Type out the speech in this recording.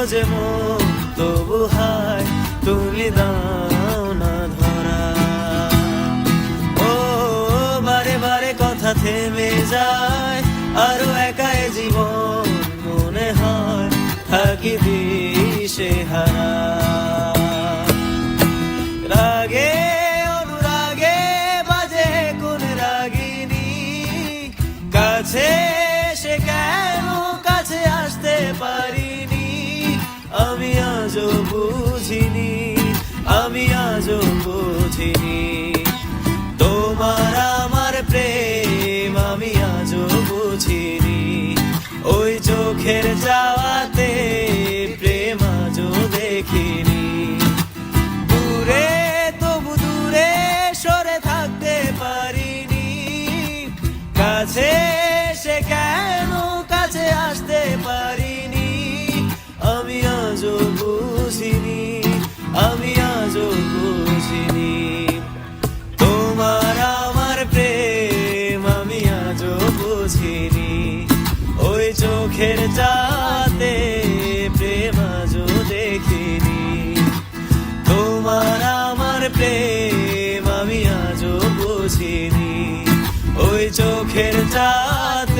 খোঁজে মন, তবু হায় তুমি দাও না ধরা। ও বারে বারে কথা থেমে যায়, আরো একাই জীবন মনে হয় থাকি দিশেহারা। রাগে অনুরাগে বাজে কোন রাগিনী, কাছে সে কেন কাছে আসতে পারিনি। আমি আজও বুঝিনি, আমি আজও বুঝিনি তোমার আমার প্রেম, আমি আজও বুঝিনি। ওই চোখের যাওয়াতে প্রেম আজও দেখিনি। দূরে তবু দূরে সরে থাকতে পারিনি, কাছে সে কেন কাছে আসতে পারিনি। আমি আজও বুঝিনি, আমি আজও বুঝিনি তোমার আমার প্রেম, আমি আজও বুঝিনি। ওই চোখের যাতে প্রেম আজও দেখিনি। তোমার আমার প্রেম আমি আজও বুঝিনি, ওই চোখের চাঁদ